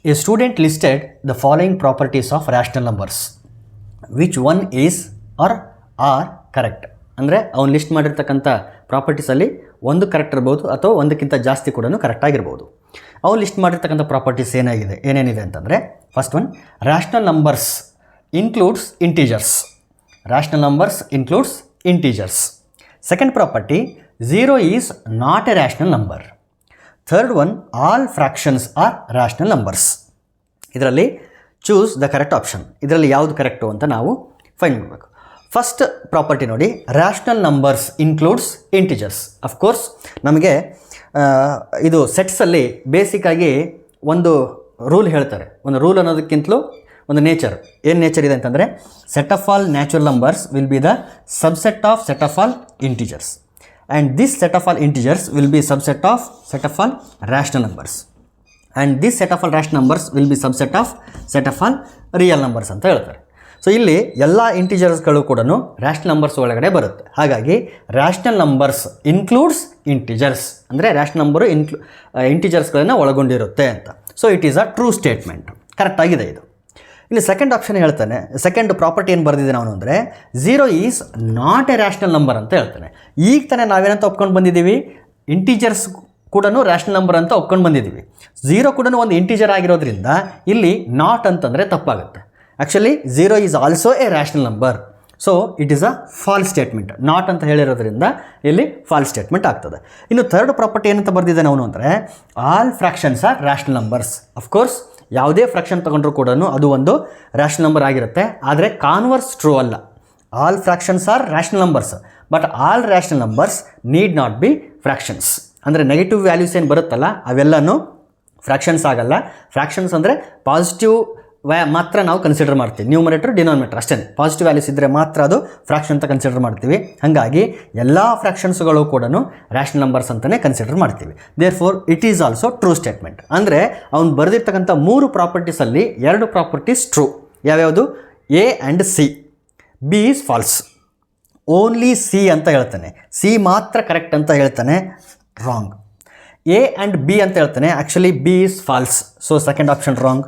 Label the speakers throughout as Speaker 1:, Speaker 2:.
Speaker 1: A student listed the following properties of rational numbers. Which one is or are correct? ಅಂದರೆ ಅವ್ನು list ಮಾಡಿರ್ತಕ್ಕಂಥ ಪ್ರಾಪರ್ಟೀಸಲ್ಲಿ ಒಂದು correct ಇರ್ಬೋದು ಅಥವಾ ಒಂದಕ್ಕಿಂತ ಜಾಸ್ತಿ ಕೂಡ ಕರೆಕ್ಟ್ ಆಗಿರ್ಬೋದು. ಅವ್ನು ಲಿಸ್ಟ್ ಮಾಡಿರ್ತಕ್ಕಂಥ ಪ್ರಾಪರ್ಟೀಸ್ ಏನೇನಿದೆ ಅಂತಂದರೆ, first one, rational numbers includes integers. Rational numbers includes integers. Second property, 0 is not a rational number. Third one, all fractions are rational numbers. ಇದರಲ್ಲಿ ಚೂಸ್ ದ ಕರೆಕ್ಟ್ ಆಪ್ಷನ್. ಇದರಲ್ಲಿ ಯಾವುದು correct ಅಂತ ನಾವು find ಮಾಡಬೇಕು. First property ನೋಡಿ, rational numbers includes integers. Of course ನಮಗೆ ಇದು ಸೆಟ್ಸಲ್ಲಿ ಬೇಸಿಕ್ಕಾಗಿ ಒಂದು ರೂಲ್ ಹೇಳ್ತಾರೆ. ಒಂದು ರೂಲ್ ಅನ್ನೋದಕ್ಕಿಂತಲೂ ಒಂದು ನೇಚರ್. ಏನು ನೇಚರ್ ಇದೆ ಅಂತಂದರೆ, set of all natural numbers will be the subset of set of all integers, and this set of all integers will be subset of set of all rational numbers, and this set of all rational numbers will be subset of set of all real numbers ಅಂತ ಹೇಳ್ತಾರೆ. So ಇಲ್ಲಿ ಎಲ್ಲ ಇಂಟಿಜರ್ಸ್ಗಳು ಕೂಡ rational numbers ಒಳಗಡೆ ಬರುತ್ತೆ. ಹಾಗಾಗಿ rational numbers includes integers ಅಂದರೆ rational number ಇಂಟಿಜರ್ಸ್ಗಳನ್ನು ಒಳಗೊಂಡಿರುತ್ತೆ ಅಂತ. So it is a true statement. ಕರೆಕ್ಟಾಗಿದೆ ಇದು. ಇಲ್ಲಿ ಸೆಕೆಂಡ್ ಆಪ್ಷನ್ ಹೇಳ್ತಾನೆ, ಸೆಕೆಂಡ್ ಪ್ರಾಪರ್ಟಿ ಏನು ಬರೆದಿದೆ ನಾವು ಅಂದರೆ, 0 is not a rational number ಅಂತ ಹೇಳ್ತಾನೆ. ಈಗ ತಾನೇ ನಾವೇನಂತ ಒಪ್ಕೊಂಡು ಬಂದಿದ್ದೀವಿ, ಇಂಟಿಜರ್ಸ್ ಕೂಡ ರ್ಯಾಷನಲ್ ನಂಬರ್ ಅಂತ ಒಪ್ಕೊಂಡು ಬಂದಿದ್ದೀವಿ. 0 ಕೂಡ ಒಂದು ಇಂಟಿಜರ್ ಆಗಿರೋದ್ರಿಂದ ಇಲ್ಲಿ ನಾಟ್ ಅಂತಂದರೆ ತಪ್ಪಾಗುತ್ತೆ. Actually 0 is also a rational number. So it is a false statement. Not ಅಂತ ಹೇಳಿರೋದ್ರಿಂದ ಇಲ್ಲಿ ಫಾಲ್ಸ್ ಸ್ಟೇಟ್ಮೆಂಟ್ ಆಗ್ತದೆ. ಇನ್ನು ಥರ್ಡ್ ಪ್ರಾಪರ್ಟಿ ಏನಂತ ಬರೆದಿದೆ ನಾವು ಅಂದರೆ, all fractions are rational numbers. Of course ಯಾವುದೇ ಫ್ರ್ಯಾಕ್ಷನ್ ತೊಗೊಂಡ್ರೂ ಕೂಡ ಅದು ಒಂದು ರ್ಯಾಷನಲ್ ನಂಬರ್ ಆಗಿರುತ್ತೆ. ಆದರೆ ಕಾನ್ವರ್ಸ್ ಟ್ರೂ ಅಲ್ಲ. All fractions are rational numbers, but all rational numbers need not be fractions. ಅಂದರೆ ನೆಗೆಟಿವ್ ವ್ಯಾಲ್ಯೂಸ್ ಏನು ಬರುತ್ತಲ್ಲ ಅವೆಲ್ಲನೂ ಫ್ರ್ಯಾಕ್ಷನ್ಸ್ ಆಗಲ್ಲ. ಫ್ರ್ಯಾಕ್ಷನ್ಸ್ ಅಂದರೆ ಪಾಸಿಟಿವ್ ಮಾತ್ರ ನಾವು ಕನ್ಸಿಡರ್ ಮಾಡ್ತೀವಿ. ನ್ಯೂಮರೇಟರ್ ಡಿನಾಮಿನೇಟರ್ ಅಷ್ಟೇ. ಪಾಸಿಟಿವ್ ವ್ಯಾಲ್ಯೂಸ್ ಇದ್ದರೆ ಮಾತ್ರ ಅದು ಫ್ರ್ಯಾಕ್ಷನ್ ಅಂತ ಕನ್ಸಿಡರ್ ಮಾಡ್ತೀವಿ. ಹಾಗಾಗಿ ಎಲ್ಲ ಫ್ರ್ಯಾಕ್ಷನ್ಸ್ಗಳು ಕೂಡ ರ್ಯಾಷನಲ್ ನಂಬರ್ಸ್ ಅಂತಲೇ ಕನ್ಸಿಡರ್ ಮಾಡ್ತೀವಿ. Therefore it is also true statement. ಅಂದರೆ ಅವ್ನು ಬರೆದಿರ್ತಕ್ಕಂಥ 3 ಪ್ರಾಪರ್ಟೀಸಲ್ಲಿ 2 ಪ್ರಾಪರ್ಟೀಸ್ ಟ್ರೂ. ಯಾವ್ಯಾವುದು? A and C. B is false. Only C ಅಂತ ಹೇಳ್ತಾನೆ. ಸಿ ಮಾತ್ರ ಕರೆಕ್ಟ್ ಅಂತ ಹೇಳ್ತಾನೆ. ರಾಂಗ್. ಎ ಆ್ಯಂಡ್ ಬಿ ಅಂತ ಹೇಳ್ತಾನೆ. Actually B is false. So second option wrong.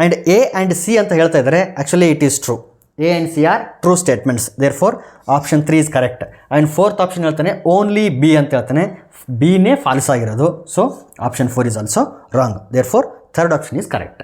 Speaker 1: And A and C ಅಂತ ಹೇಳ್ತಾ ಇದ್ದಾರೆ. Actually it is true. A and C are true statements. Therefore option 3 is correct. And fourth option ಹೇಳ್ತಾನೆ only B ಅಂತ ಹೇಳ್ತಾನೆ. ಬಿನೇ false ಆಗಿರೋದು. So option 4 is also wrong. Therefore third option is correct.